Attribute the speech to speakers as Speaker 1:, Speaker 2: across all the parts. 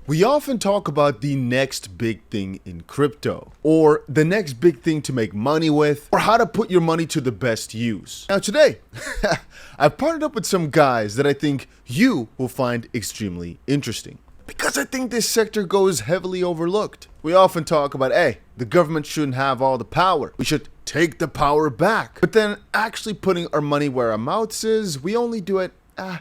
Speaker 1: We often talk about the next big thing in crypto, or the next big thing to make money with, or how to put your money to the best use. Now today, I've partnered up with some guys that I think you will find extremely interesting, because I think this sector goes heavily overlooked. We often talk about, hey, the government shouldn't have all the power. We should take the power back. But then actually putting our money where our mouths is, we only do it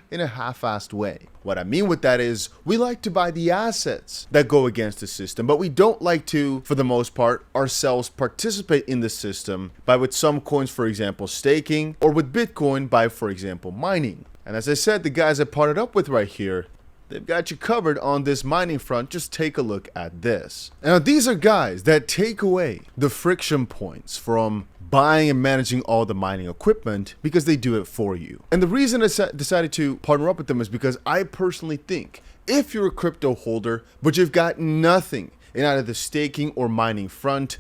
Speaker 1: in a half-assed way. What I mean with that is, we like to buy the assets that go against the system, but we don't like to, for the most part, ourselves participate in the system by, with some coins, for example, staking, or with Bitcoin by, for example, mining. And as I said, the guys I partnered up with right here, they've got you covered on this mining front. Just take a look at this. Now, these are guys that take away the friction points from buying and managing all the mining equipment because they do it for you. And the reason I decided to partner up with them is because I personally think if you're a crypto holder, but you've got nothing in either the staking or mining front,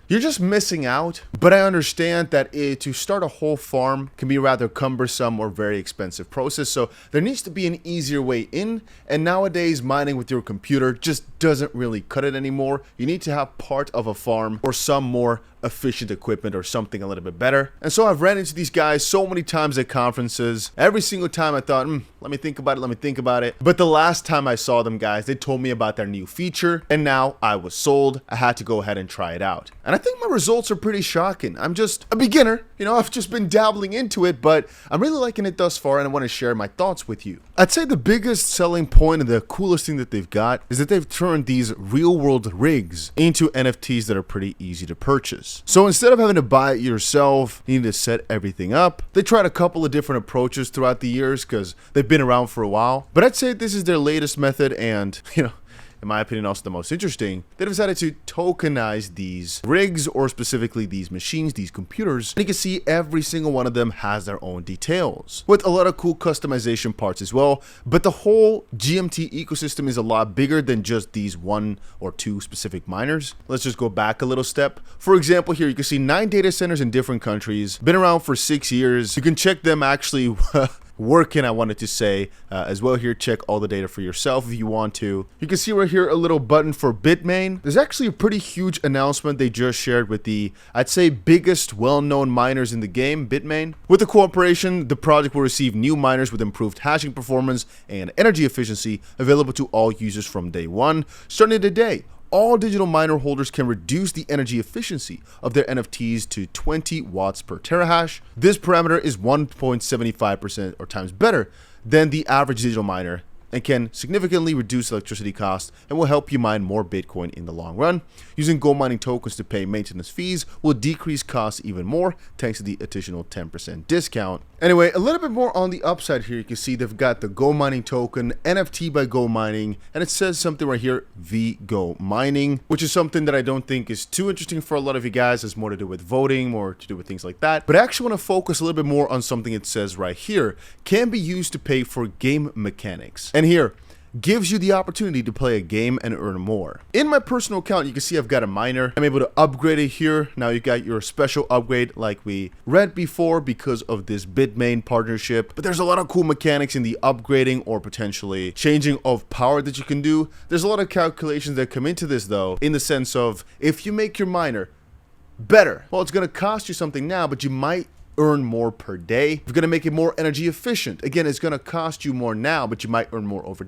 Speaker 1: you're just missing out. But I understand that to start a whole farm can be a rather cumbersome or very expensive process. So there needs to be an easier way in. And nowadays, mining with your computer just doesn't really cut it anymore. You need to have part of a farm or some more efficient equipment or something a little bit better. And so I've ran into these guys so many times at conferences. Every single time I thought, let me think about it. But the last time I saw them, guys, they told me about their new feature, and now I was sold. I had to go ahead and try it out. And I think my results are pretty shocking. I'm just a beginner, I've just been dabbling into it, but I'm really liking it thus far, and I want to share my thoughts with you. I'd say the biggest selling point and the coolest thing that they've got is that they've turned these real-world rigs into NFTs that are pretty easy to purchase. So instead of having to buy it yourself, you need to set everything up. They tried a couple of different approaches throughout the years because they've been around for a while. But I'd say this is their latest method, and, in my opinion, also the most interesting. They decided to tokenize these rigs, or specifically these machines, these computers. And you can see every single one of them has their own details, with a lot of cool customization parts as well. But the whole GMT ecosystem is a lot bigger than just these one or two specific miners. Let's just go back a little step. For example, here you can see 9 data centers in different countries, been around for 6 years. You can check them actually working, I wanted to say, as well here. Check all the data for yourself if you want to. You can see right here a little button for Bitmain. There's actually a pretty huge announcement they just shared with the, I'd say, biggest well-known miners in the game, Bitmain. With the cooperation, the project will receive new miners with improved hashing performance and energy efficiency available to all users from day one. Starting today, all digital miner holders can reduce the energy efficiency of their NFTs to 20 watts per terahash. This parameter is 1.75% or times better than the average digital miner, and can significantly reduce electricity costs and will help you mine more Bitcoin in the long run. Using GoMining tokens to pay maintenance fees will decrease costs even more thanks to the additional 10% discount. Anyway, a little bit more on the upside here. You can see they've got the GoMining token, NFT by GoMining, and it says something right here, 𝗕𝗓𝗄mining, which is something that I don't think is too interesting for a lot of you guys. It's more to do with voting, more to do with things like that. But I actually want to focus a little bit more on something it says right here, can be used to pay for game mechanics. And here, gives you the opportunity to play a game and earn more. In my personal account, you can see I've got a miner. I'm able to upgrade it here. Now you got your special upgrade like we read before because of this Bitmain partnership. But there's a lot of cool mechanics in the upgrading or potentially changing of power that you can do. There's a lot of calculations that come into this though, in the sense of if you make your miner better, well, it's going to cost you something now, but you might earn more per day. You're going to make it more energy efficient. Again, it's going to cost you more now, but you might earn more over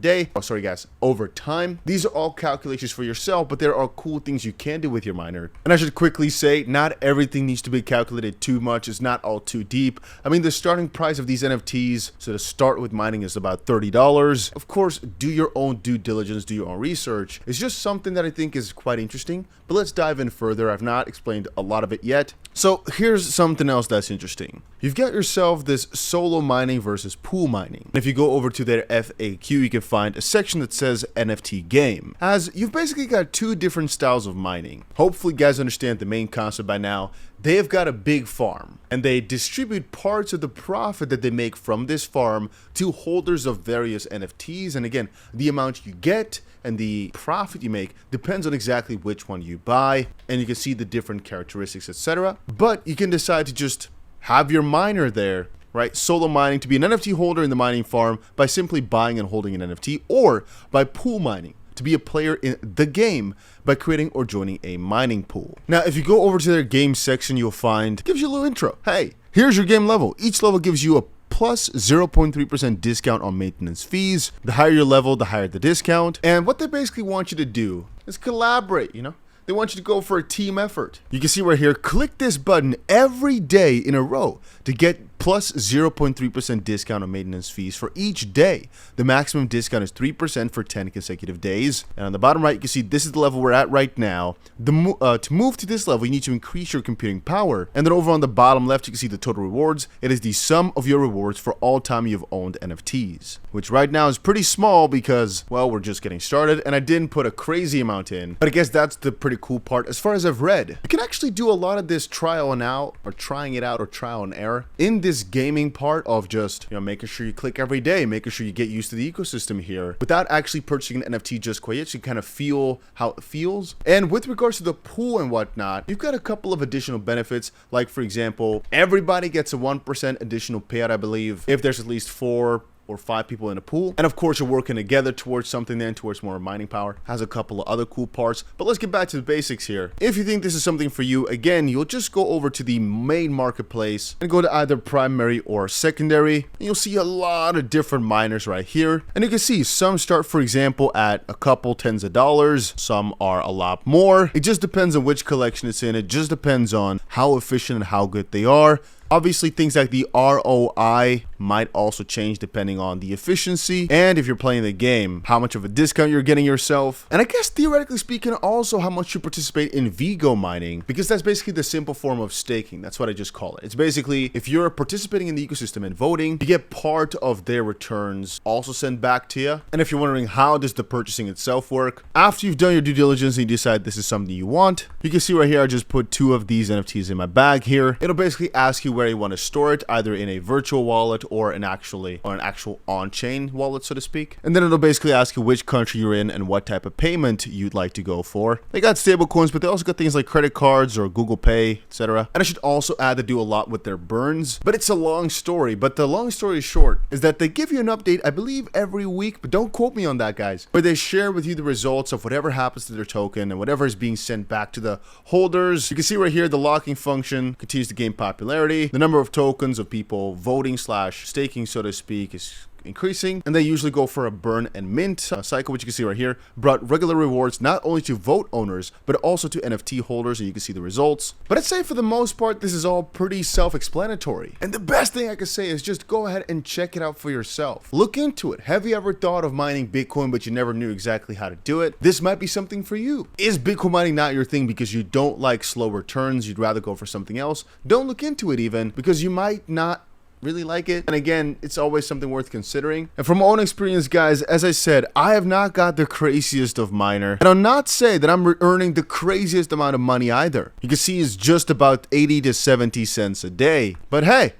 Speaker 1: over time. These are all calculations for yourself, but there are cool things you can do with your miner. And I should quickly say, not everything needs to be calculated too much. It's not all too deep. I mean, the starting price of these NFTs, so to start with mining, is about $30. Of course, do your own due diligence, do your own research. It's just something that I think is quite interesting, but let's dive in further. I've not explained a lot of it yet. So here's something else that's interesting. You've got yourself this solo mining versus pool mining. And if you go over to their FAQ, you can find a section that says NFT game, as you've basically got two different styles of mining. Hopefully you guys understand the main concept by now. They have got a big farm, and they distribute parts of the profit that they make from this farm to holders of various NFTs. And again, the amount you get and the profit you make depends on exactly which one you buy, and you can see the different characteristics, etc. But you can decide to just have your miner there, right? Solo mining to be an NFT holder in the mining farm by simply buying and holding an NFT, or by pool mining to be a player in the game by creating or joining a mining pool. Now, if you go over to their game section, you'll find, it gives you a little intro. Hey, here's your game level. Each level gives you a plus 0.3% discount on maintenance fees. The higher your level, the higher the discount. And what they basically want you to do is collaborate, you know? They want you to go for a team effort. You can see right here, click this button every day in a row to get plus 0.3% discount on maintenance fees for each day. The maximum discount is 3% for 10 consecutive days. And on the bottom right, you can see this is the level we're at right now. To move to this level, you need to increase your computing power. And then over on the bottom left, you can see the total rewards. It is the sum of your rewards for all time you've owned NFTs, which right now is pretty small because, well, we're just getting started and I didn't put a crazy amount in. But I guess that's the pretty cool part. As far as I've read, you can actually do a lot of this trial and out, or trying it out, or trial and error in this gaming part of just, you know, making sure you click every day, making sure you get used to the ecosystem here without actually purchasing an NFT just quite yet, so you kind of feel how it feels. And with regards to the pool and whatnot, you've got a couple of additional benefits, like for example, everybody gets a 1% additional payout, I believe, if there's at least 4 or 5 people in a pool. And of course, you're working together towards something then, towards more mining power. Has a couple of other cool parts, but let's get back to the basics here. If you think this is something for you, again, you'll just go over to the main marketplace and go to either primary or secondary, and you'll see a lot of different miners right here. And you can see some start, for example, at a couple tens of dollars. Some are a lot more. It just depends on which collection it's in. It just depends on how efficient and how good they are. Obviously, things like the ROI might also change depending on the efficiency and if you're playing the game, how much of a discount you're getting yourself. And I guess theoretically speaking, also how much you participate in GoMining, because that's basically the simple form of staking. That's what I just call it. It's basically, if you're participating in the ecosystem and voting, you get part of their returns also sent back to you. And if you're wondering how does the purchasing itself work, after you've done your due diligence and you decide this is something you want, you can see right here, I just put 2 of these NFTs in my bag here. It'll basically ask you where you want to store it, either in a virtual wallet or an actual on-chain wallet, so to speak. And then it'll basically ask you which country you're in and what type of payment you'd like to go for. They got stable coins, but they also got things like credit cards or Google Pay, etc. And I should also add they do a lot with their burns, but it's a long story. But the long story short is that they give you an update, I believe, every week, but don't quote me on that, guys, where they share with you the results of whatever happens to their token and whatever is being sent back to the holders. You can see right here, the locking function continues to gain popularity. The number of tokens of people voting / staking, so to speak, is increasing, and they usually go for a burn and mint cycle, which you can see right here, brought regular rewards not only to vote owners but also to NFT holders, and you can see the results. But I'd say for the most part this is all pretty self-explanatory, and the best thing I could say is just go ahead and check it out for yourself. Look into it. Have you ever thought of mining Bitcoin but you never knew exactly how to do it? This might be something for you. Is Bitcoin mining not your thing because you don't like slow returns, you'd rather go for something else? Don't look into it even, because you might not really like it. And again, it's always something worth considering. And from my own experience, guys, as I said, I have not got the craziest of miner, and I'll not say that I'm earning the craziest amount of money either. You can see it's just about 80 to 70 cents a day, but hey,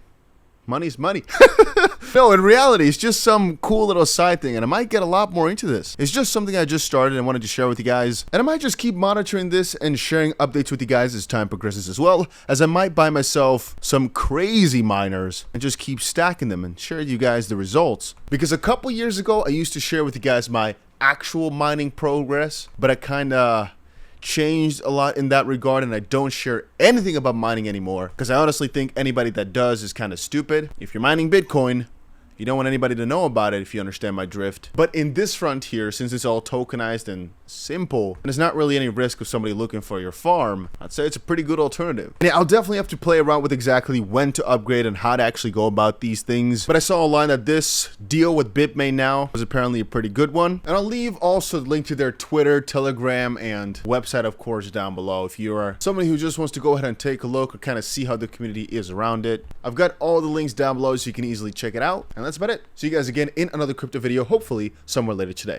Speaker 1: money's money. No, in reality, it's just some cool little side thing, and I might get a lot more into this. It's just something I just started and wanted to share with you guys, and I might just keep monitoring this and sharing updates with you guys as time progresses, as well as I might buy myself some crazy miners and just keep stacking them and share with you guys the results. Because a couple years ago, I used to share with you guys my actual mining progress, but I kind of changed a lot in that regard, and I don't share anything about mining anymore because I honestly think anybody that does is kind of stupid. If you're mining Bitcoin, you don't want anybody to know about it, if you understand my drift. But in this front here, since it's all tokenized and simple, and there's not really any risk of somebody looking for your farm, I'd say it's a pretty good alternative. And yeah, I'll definitely have to play around with exactly when to upgrade and how to actually go about these things. But I saw online that this deal with Bitmain now was apparently a pretty good one. And I'll leave also the link to their Twitter, Telegram, and website, of course, down below if you are somebody who just wants to go ahead and take a look or kind of see how the community is around it. I've got all the links down below so you can easily check it out. And that's about it. See you guys again in another crypto video, hopefully somewhere later today.